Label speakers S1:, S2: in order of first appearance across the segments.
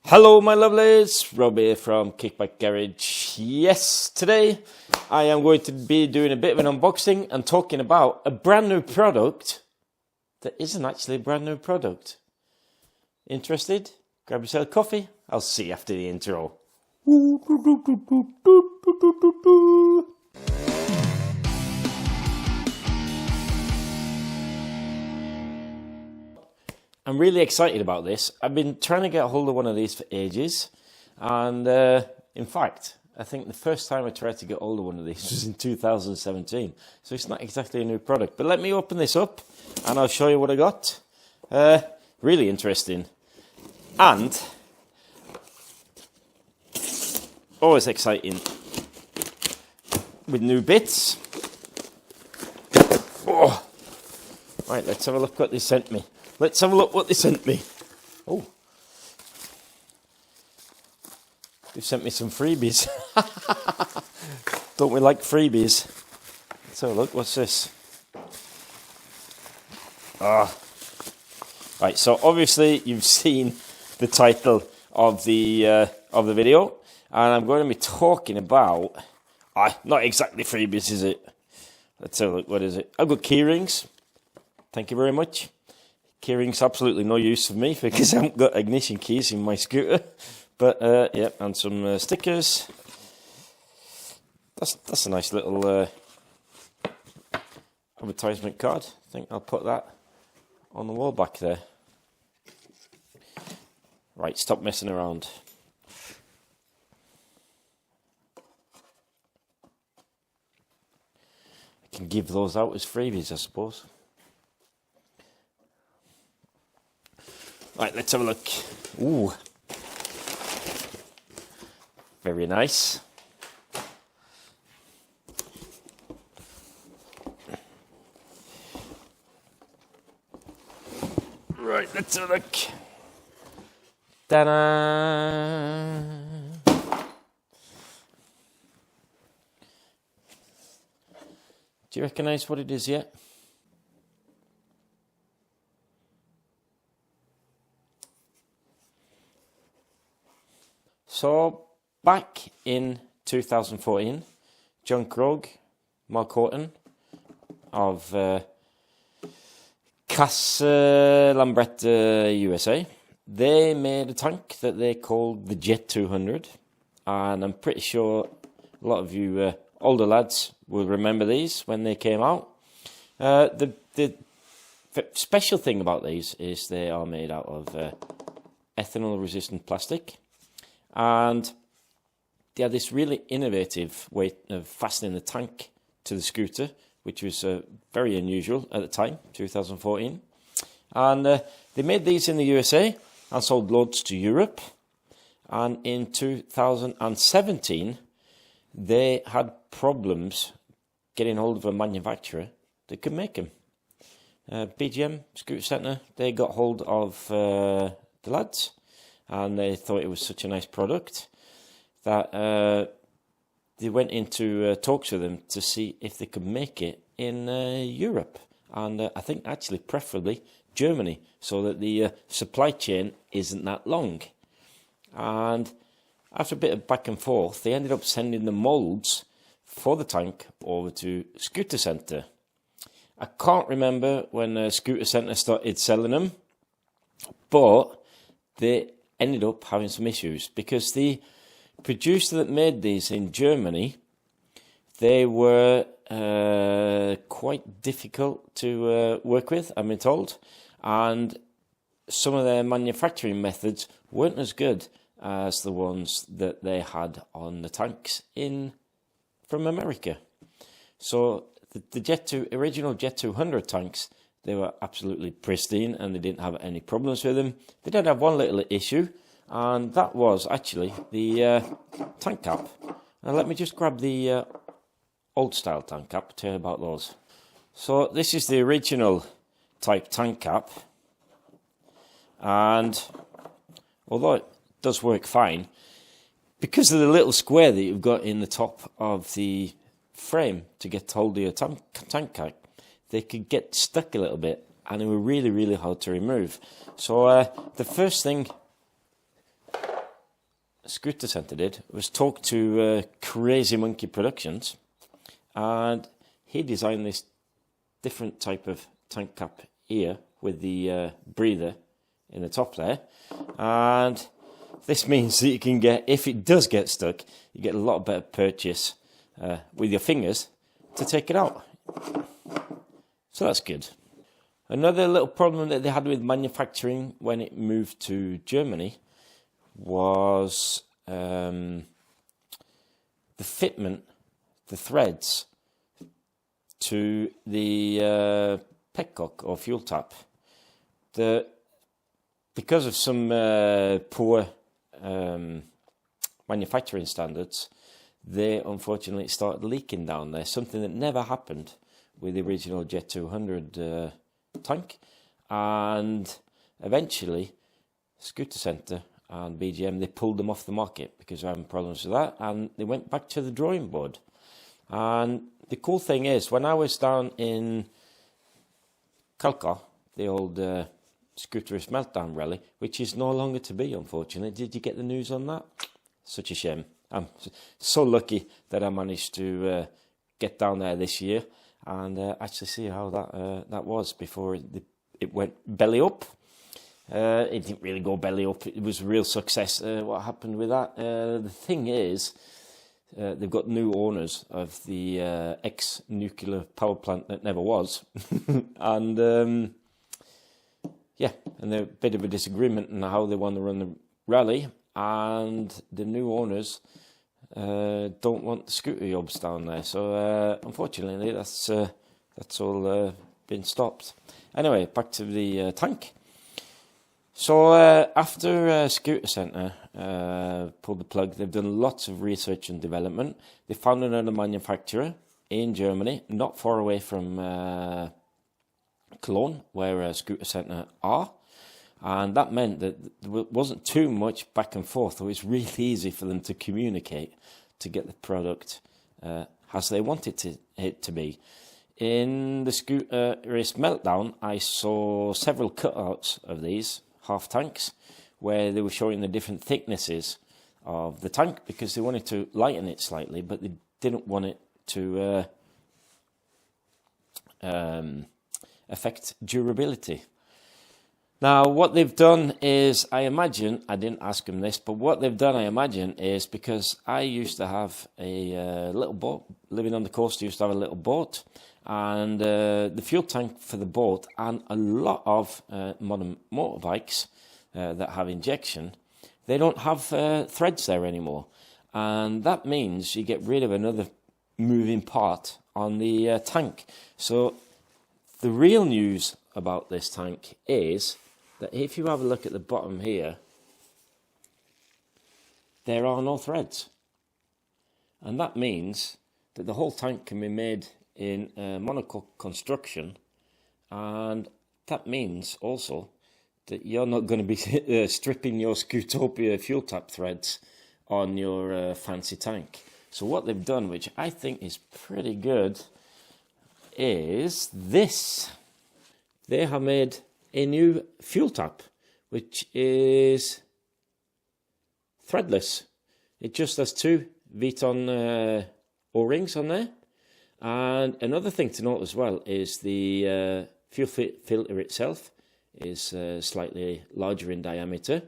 S1: Hello my lovelies, Robbie from Kickbackgarage. Yes, today I am going to be doing a bit of an unboxing and talking about a brand new product that isn't actually a brand new product. Interested? Grab yourself a coffee. I'll see you after the intro. I'm really excited about this. I've been trying to get a hold of one of these for ages, and in fact, I think the first time I tried to get hold of one of these was in 2017, so it's not exactly a new product. But let me open this up, and I'll show you what I got. Really interesting, and always exciting with new bits. Oh. Right, let's have a look what they sent me. Let's have a look what they sent me. Oh. They've sent me some freebies. Don't we like freebies? Let's have a look. What's this? Right, so obviously you've seen the title of the video, and I'm going to be talking about not exactly freebies, is it? Let's have a look. What is it? I've got key rings. Thank you very much. Keyrings absolutely no use for me because I haven't got ignition keys in my scooter. But yeah, and some stickers. That's a nice little advertisement card. I think I'll put that on the wall back there. Right, stop messing around. I can give those out as freebies, I suppose. Right, let's have a look. Ooh. Very nice. Right, let's have a look. Ta-da! Do you recognise what it is yet? So, back in 2014, John Krog, Mark Horton of Casa Lambretta, USA, they made a tank that they called the Jet 200, and I'm pretty sure a lot of you older lads will remember these when they came out. The special thing about these is they are made out of ethanol-resistant plastic. And they had this really innovative way of fastening the tank to the scooter, which was very unusual at the time, 2014. And they made these in the USA and sold loads to Europe. And in 2017, they had problems getting hold of a manufacturer that could make them. BGM, Scooter Centre, they got hold of the lads. And they thought it was such a nice product that they went into talks with them to see if they could make it in Europe. And I think actually preferably Germany, so that the supply chain isn't that long. And after a bit of back and forth, they ended up sending the moulds for the tank over to Scooter Centre. I can't remember when Scooter Centre started selling them, but they ended up having some issues because the producer that made these in Germany, they were quite difficult to work with, I've been told, and some of their manufacturing methods weren't as good as the ones that they had on the tanks from America. So the original Jet 200 tanks, they were absolutely pristine and they didn't have any problems with them. They did have one little issue, and that was actually the tank cap. Now let me just grab the old style tank cap, tell you about those. So this is the original type tank cap, and although it does work fine, because of the little square that you've got in the top of the frame to get hold of your tank cap, they could get stuck a little bit, and they were really, really hard to remove. So the first thing Scooter Centre did was talk to Crazy Monkey Productions, and he designed this different type of tank cap here with the breather in the top there, and this means that you can get, if it does get stuck, you get a lot better purchase with your fingers to take it out. So that's good. Another little problem that they had with manufacturing when it moved to Germany was the fitment, the threads to the petcock or fuel tap. Because of some poor manufacturing standards, they unfortunately started leaking down there, something that never happened with the original Jet 200 tank, and eventually Scooter Centre and BGM, they pulled them off the market because they're having problems with that, and they went back to the drawing board. And the cool thing is, when I was down in Kalka, the old Scooterist Meltdown rally, which is no longer to be, unfortunately. Did you get the news on that? Such a shame. I'm so lucky that I managed to get down there this year and actually see how that was before it went belly up. It didn't really go belly up. It was a real success. What happened with that? The thing is, they've got new owners of the ex-nuclear power plant that never was. And yeah, and there's a bit of a disagreement on how they want to run the rally, and the new owners don't want the scooter jobs down there. So unfortunately, that's all been stopped. Anyway, back to the tank. So after Scooter Centre pulled the plug, they've done lots of research and development. They found another manufacturer in Germany, not far away from Cologne, where Scooter Centre are, and that meant that there wasn't too much back and forth. It was really easy for them to communicate to get the product as they wanted it to be. In the Scooter Race Meltdown, I saw several cutouts of these half tanks where they were showing the different thicknesses of the tank because they wanted to lighten it slightly, but they didn't want it to affect durability. Now, what they've done is, I imagine, I didn't ask them this, but what they've done, I imagine, is because I used to have a little boat, living on the coast, I used to have a little boat, and the fuel tank for the boat and a lot of modern motorbikes that have injection, they don't have threads there anymore. And that means you get rid of another moving part on the tank. So the real news about this tank is that if you have a look at the bottom here, there are no threads. And that means that the whole tank can be made in monocoque construction, and that means also that you're not going to be stripping your Scootopia fuel tap threads on your fancy tank. So what they've done, which I think is pretty good, is this. They have made a new fuel tap, which is threadless. It just has two Viton O-rings on there. And another thing to note as well is the fuel filter itself is slightly larger in diameter.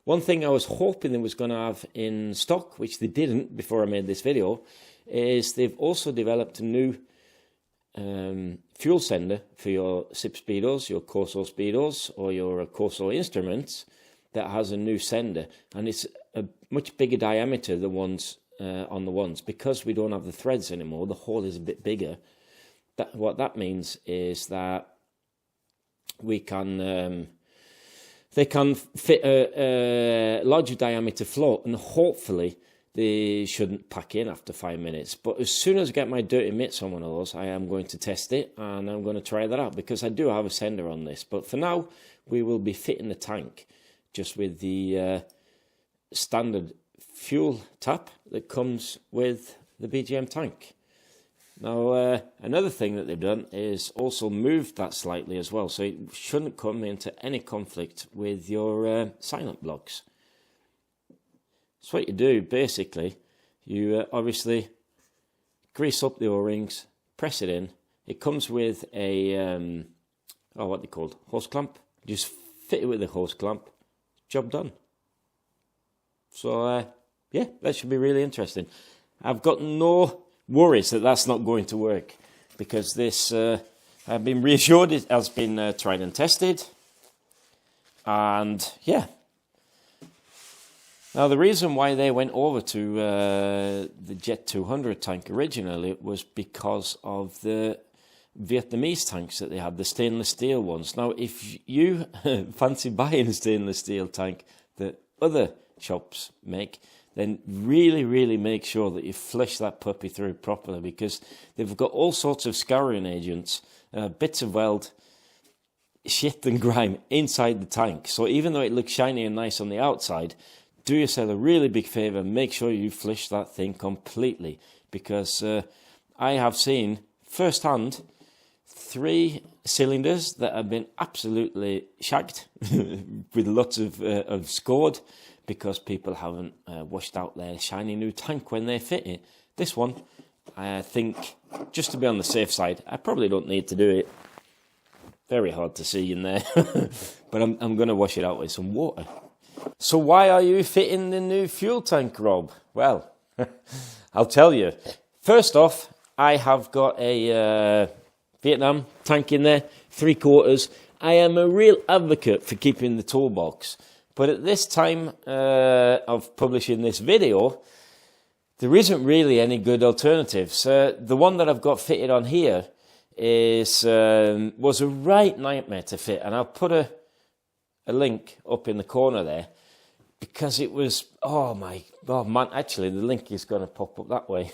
S1: One thing I was hoping they was going to have in stock, which they didn't before I made this video, is they've also developed a new fuel sender for your SIP speedos, your Corso speedos, or your Corso instruments that has a new sender, and it's a much bigger diameter than ones on the ones. Because we don't have the threads anymore, the hole is a bit bigger. What that means is that we can they can fit a larger diameter float, and hopefully they shouldn't pack in after 5 minutes. But as soon as I get my dirty mitts on one of those, I am going to test it, and I'm going to try that out, because I do have a sender on this. But for now, we will be fitting the tank just with the standard fuel tap that comes with the BGM tank. Now, another thing that they've done is also moved that slightly as well, so it shouldn't come into any conflict with your silent blocks. So what you do, basically, you obviously grease up the O-rings, press it in. It comes with a, what they called, hose clamp. Just fit it with the hose clamp, job done. So, yeah, that should be really interesting. I've got no worries that that's not going to work, because this, I've been reassured it has been tried and tested. And, yeah. Now, the reason why they went over to the Jet 200 tank originally was because of the Vietnamese tanks that they had, the stainless steel ones. Now, if you fancy buying a stainless steel tank that other shops make, then really, really make sure that you flush that puppy through properly, because they've got all sorts of scouring agents, bits of weld, shit and grime inside the tank. So even though it looks shiny and nice on the outside, do yourself a really big favour, make sure you flush that thing completely, because I have seen firsthand 3 cylinders that have been absolutely shagged with lots of scored, because people haven't washed out their shiny new tank when they fit it. This one, I think, just to be on the safe side, I probably don't need to do it. Very hard to see in there, but I'm going to wash it out with some water. So why are you fitting the new fuel tank, Rob? Well, I'll tell you. First off, I have got a Vietnam tank in there, 3/4. I am a real advocate for keeping the toolbox. But at this time of publishing this video, there isn't really any good alternatives. The one that I've got fitted on here was a right nightmare to fit. And I'll put a link up in the corner there, because it was, oh man, actually the link is going to pop up that way.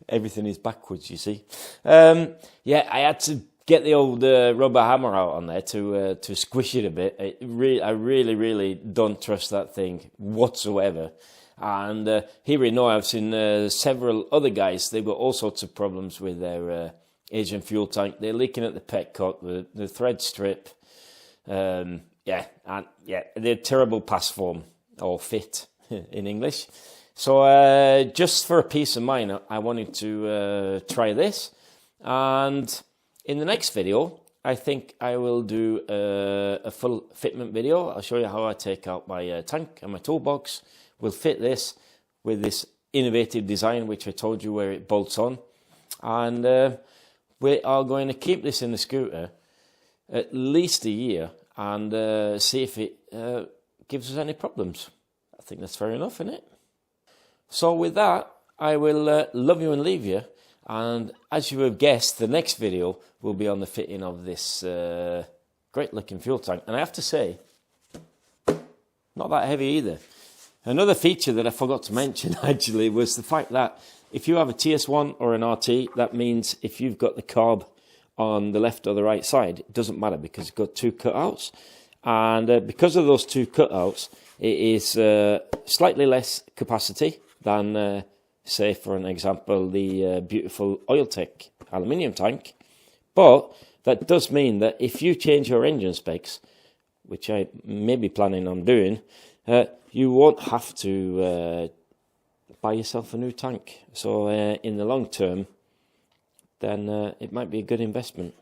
S1: Everything is backwards, you see. Yeah, I had to get the old rubber hammer out on there to squish it a bit. I really, really don't trust that thing whatsoever. And here in Norway, I've seen several other guys. They've got all sorts of problems with their Asian fuel tank. They're leaking at the petcock, the thread strip. They're terrible pass form, or fit in English. So just for a peace of mind, I wanted to try this. And in the next video, I think I will do a full fitment video. I'll show you how I take out my tank and my toolbox. We'll fit this with this innovative design, which I told you, where it bolts on. And we are going to keep this in the scooter at least a year and see if it gives us any problems. I think that's fair enough, isn't it? So with that, I will love you and leave you. And as you have guessed, the next video will be on the fitting of this great looking fuel tank. And I have to say, not that heavy either. Another feature that I forgot to mention actually was the fact that if you have a TS1 or an RT, that means if you've got the carb on the left or the right side, it doesn't matter, because it's got 2 cutouts. And because of those 2 cutouts, it is slightly less capacity than, say, for an example, the beautiful Oiltech aluminium tank. But that does mean that if you change your engine specs, which I may be planning on doing, you won't have to buy yourself a new tank. So in the long term, then it might be a good investment.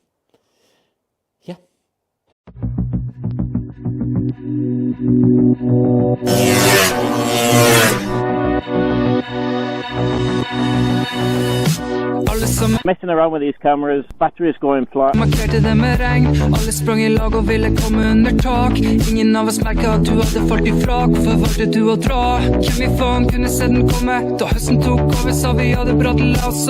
S1: Yeah. Messing around with these cameras, batteries going flat.
S2: Markerte det med regn, alle sprang I lag og ville komme under tak. Ingen av oss merket at du hadde falt I frak, for valgte du å dra. Hvem I faen kunne se den komme, da høsten tok over, sa vi hadde bra til oss.